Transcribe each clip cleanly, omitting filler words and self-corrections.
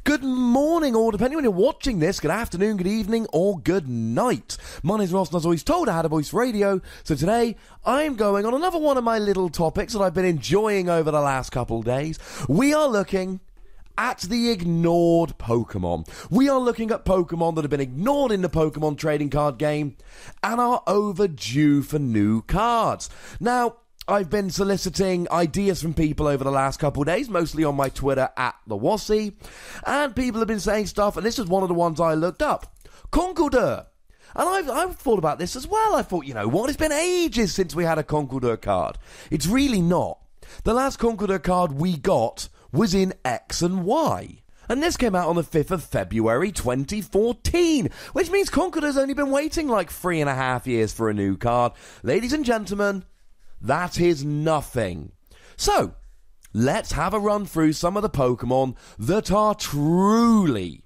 Good morning, or depending on when you're watching this, good afternoon, good evening, or good night. My name's Ross, and as always told, I had a voice radio. So today, I'm going on another one of my little topics that I've been enjoying over the last couple of days. We are looking at the ignored Pokemon. We are looking at Pokemon that have been ignored in the Pokemon trading card game and are overdue for new cards. Now, I've been soliciting ideas from people over the last couple of days, mostly on my Twitter @TheWassy, and people have been saying stuff, and this is one of the ones I looked up. Conkeldurr. And I've thought about this as well. I thought, you know what, it's been ages since we had a Conkeldurr card. It's really not. The last Conkeldurr card we got was in X and Y. And this came out on the 5th of February 2014, which means Conkeldurr's only been waiting like 3.5 years for a new card. Ladies and gentlemen, that is nothing. So, let's have a run through some of the Pokemon that are truly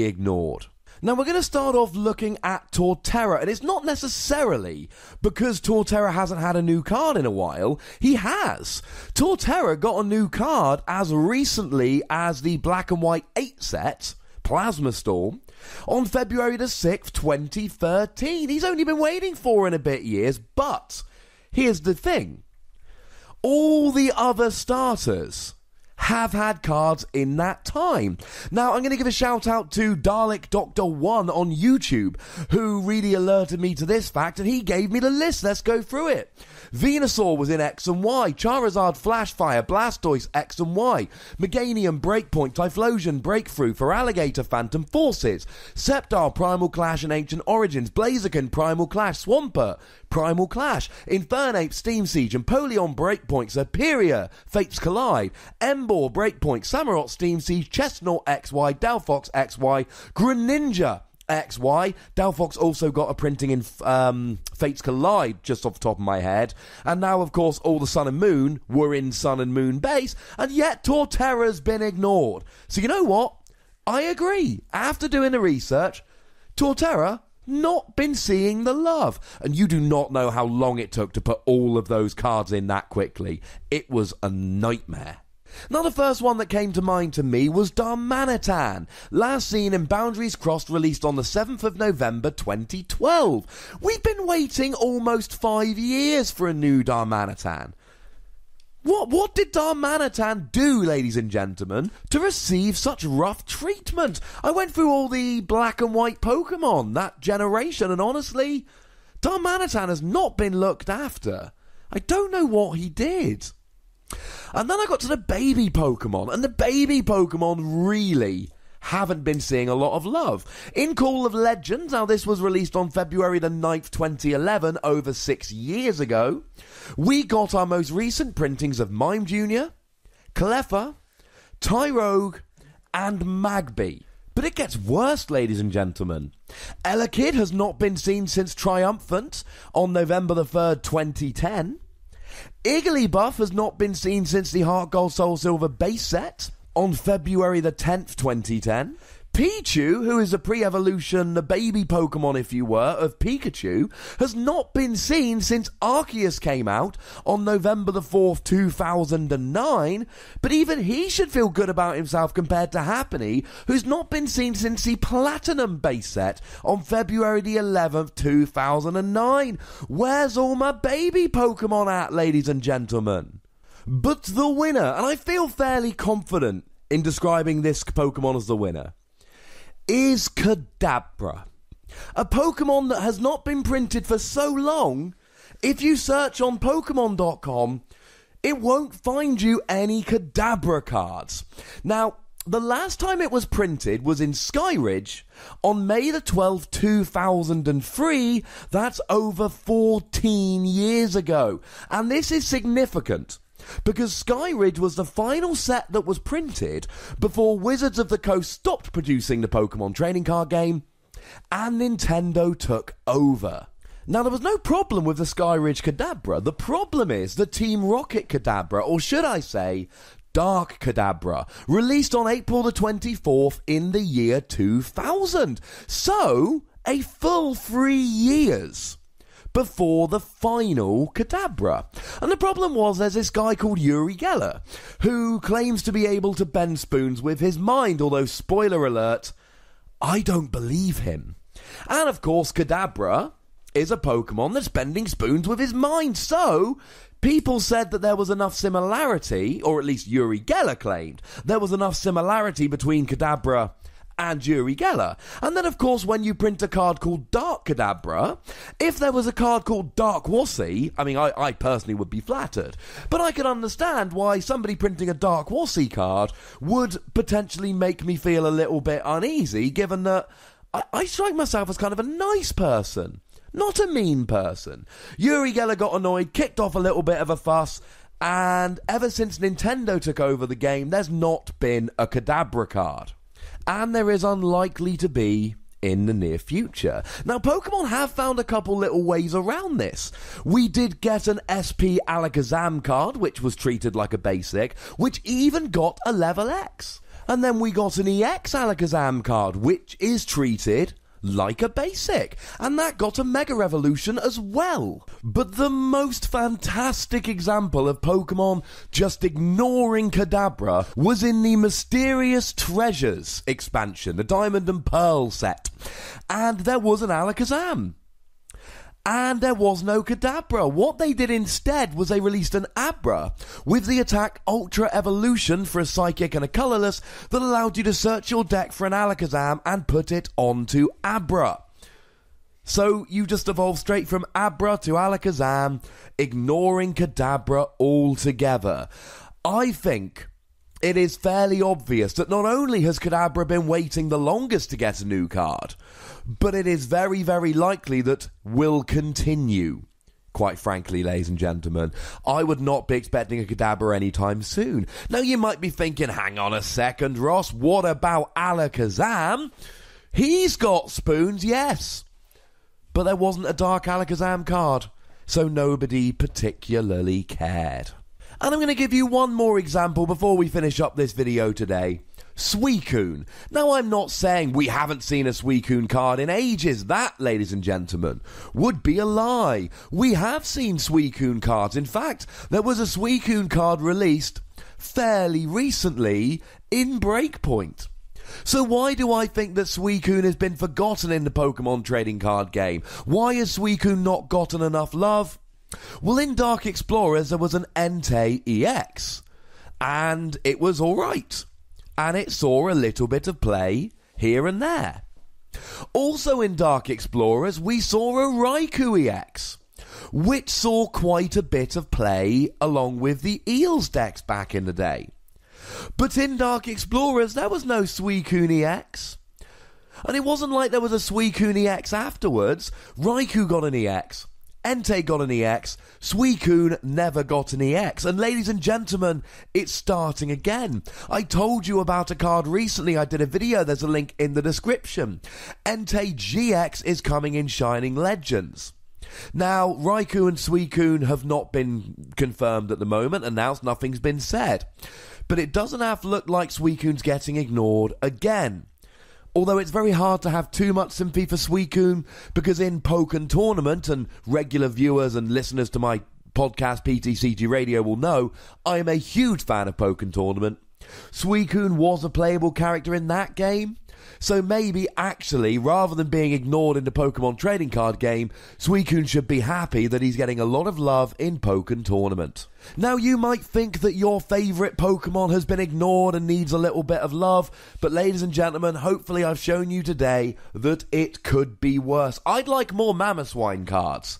ignored. Now, we're going to start off looking at Torterra, and it's not necessarily because Torterra hasn't had a new card in a while. He has. Torterra got a new card as recently as the Black and White 8 set, Plasma Storm, on February the 6th, 2013. He's only been waiting 4 years, but here's the thing. All the other starters have had cards in that time. Now, I'm going to give a shout out to Dalek Doctor 1 on YouTube, who really alerted me to this fact, and he gave me the list. Let's go through it. Venusaur was in X and Y, Charizard Flashfire, Blastoise X and Y, Meganium Breakpoint, Typhlosion Breakthrough, Feraligatr Phantom Forces, Sceptile Primal Clash and Ancient Origins, Blaziken Primal Clash, Swampert Primal Clash, Infernape Steam Siege, Empoleon Breakpoint, Superior Fates Collide, Emboar Breakpoint, Samurott Steam Siege, Chestnut XY, Delphox XY, Greninja XY. Delphox also got a printing in Fates Collide, just off the top of my head. And now, of course, all the Sun and Moon were in Sun and Moon base, and yet Torterra's been ignored. So you know what? I agree. After doing the research, Torterra not been seeing the love. And you do not know how long it took to put all of those cards in that quickly. It was a nightmare. Now, the first one that came to mind to me was Darmanitan, last seen in Boundaries Crossed, released on the 7th of November 2012. We've been waiting almost 5 years for a new Darmanitan. What did Darmanitan do, ladies and gentlemen, to receive such rough treatment? I went through all the Black and White Pokemon, that generation, and honestly, Darmanitan has not been looked after. I don't know what he did. And then I got to the baby Pokemon, and the baby Pokemon really haven't been seeing a lot of love. In Call of Legends, now this was released on February the 9th, 2011, over 6 years ago, we got our most recent printings of Mime Jr., Cleffa, Tyrogue, and Magby. But it gets worse, ladies and gentlemen. Elekid has not been seen since Triumphant on November the 3rd, 2010. Igglybuff has not been seen since the Heart Gold Soul Silver base set on February the 10th, 2010. Pichu, who is a pre-evolution, the baby Pokemon, if you were, of Pikachu, has not been seen since Arceus came out on November the 4th, 2009, but even he should feel good about himself compared to Happiny, who's not been seen since the Platinum base set on February the 11th, 2009. Where's all my baby Pokemon at, ladies and gentlemen? But the winner, and I feel fairly confident in describing this Pokemon as the winner, is Kadabra. A Pokemon that has not been printed for so long, if you search on Pokemon.com, it won't find you any Kadabra cards. Now, the last time it was printed was in Skyridge on May the 12th, 2003. That's over 14 years ago. And this is significant, because Skyridge was the final set that was printed before Wizards of the Coast stopped producing the Pokemon trading card game and Nintendo took over. Now, there was no problem with the Skyridge Kadabra. The problem is the Team Rocket Kadabra, or should I say Dark Kadabra, released on April the 24th in the year 2000. So, a full 3 years before the final Kadabra. And the problem was there's this guy called Uri Geller who claims to be able to bend spoons with his mind, although, spoiler alert, I don't believe him. And of course, Kadabra is a Pokemon that's bending spoons with his mind, so people said that there was enough similarity, or at least Uri Geller claimed, there was enough similarity between Kadabra and Uri Geller. And then, of course, when you print a card called Dark Kadabra, if there was a card called Dark Wussy, I mean, I personally would be flattered. But I could understand why somebody printing a Dark Wussy card would potentially make me feel a little bit uneasy, given that I strike myself as kind of a nice person, not a mean person. Uri Geller got annoyed, kicked off a little bit of a fuss, and ever since Nintendo took over the game, there's not been a Kadabra card. And there is unlikely to be in the near future. Now, Pokemon have found a couple little ways around this. We did get an SP Alakazam card, which was treated like a basic, which even got a level X. And then we got an EX Alakazam card, which is treated like a basic, and that got a Mega Evolution as well. But the most fantastic example of Pokemon just ignoring Kadabra was in the Mysterious Treasures expansion, the Diamond and Pearl set, and there was an Alakazam. And there was no Kadabra. What they did instead was they released an Abra with the attack Ultra Evolution for a Psychic and a Colourless that allowed you to search your deck for an Alakazam and put it onto Abra. So you just evolved straight from Abra to Alakazam, ignoring Kadabra altogether. I think it is fairly obvious that not only has Kadabra been waiting the longest to get a new card, but it is very, very likely that will continue. Quite frankly, ladies and gentlemen, I would not be expecting a Kadabra anytime soon. Now, you might be thinking, hang on a second, Ross, what about Alakazam? He's got spoons, yes. But there wasn't a Dark Alakazam card, so nobody particularly cared. And I'm going to give you one more example before we finish up this video today. Suicune. Now, I'm not saying we haven't seen a Suicune card in ages. That, ladies and gentlemen, would be a lie. We have seen Suicune cards. In fact, there was a Suicune card released fairly recently in Breakpoint. So why do I think that Suicune has been forgotten in the Pokemon trading card game? Why has Suicune not gotten enough love? Well, in Dark Explorers, there was an Entei EX, and it was alright, and it saw a little bit of play here and there. Also in Dark Explorers, we saw a Raikou EX, which saw quite a bit of play along with the Eels decks back in the day. But in Dark Explorers, there was no Suicune EX. And it wasn't like there was a Suicune EX afterwards. Raikou got an EX. Entei got an EX, Suicune never got an EX, and ladies and gentlemen, it's starting again. I told you about a card recently, I did a video, there's a link in the description. Entei GX is coming in Shining Legends. Now, Raikou and Suicune have not been confirmed at the moment, announced, nothing's been said. But it doesn't have to look like Suicune's getting ignored again. Although it's very hard to have too much sympathy for Suicune, because in Pokken Tournament, and regular viewers and listeners to my podcast PTCGRadio will know, I am a huge fan of Pokken Tournament. Suicune was a playable character in that game, so maybe actually, rather than being ignored in the Pokemon trading card game, Suicune should be happy that he's getting a lot of love in Pokken Tournament. Now, you might think that your favourite Pokemon has been ignored and needs a little bit of love, but ladies and gentlemen, hopefully I've shown you today that it could be worse. I'd like more Mamoswine cards,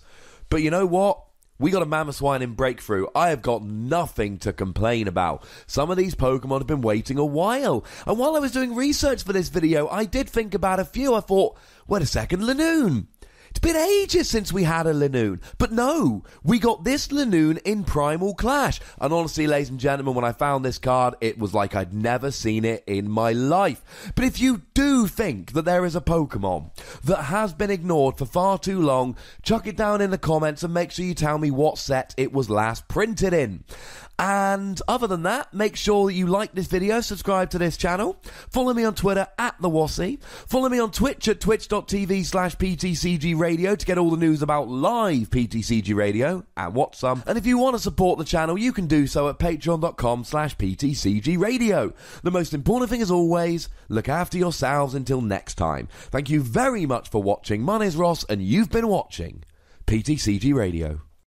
but you know what? We got a Mamoswine in Breakthrough. I have got nothing to complain about. Some of these Pokemon have been waiting a while. And while I was doing research for this video, I did think about a few. I thought, wait a second, Linoone. It's been ages since we had a Linoone. But no, we got this Linoone in Primal Clash. And honestly, ladies and gentlemen, when I found this card, it was like I'd never seen it in my life. But if you do do think that there is a Pokemon that has been ignored for far too long, chuck it down in the comments and make sure you tell me what set it was last printed in. And other than that, make sure that you like this video, subscribe to this channel, follow me on Twitter @TheWassy, follow me on Twitch at twitch.tv/PTCGRadio to get all the news about live PTCG Radio and watch some. And if you want to support the channel, you can do so at patreon.com/PTCGRadio. The most important thing as always, look after yourselves until next time. Thank you very much for watching. My name's Ross and you've been watching PTCG Radio.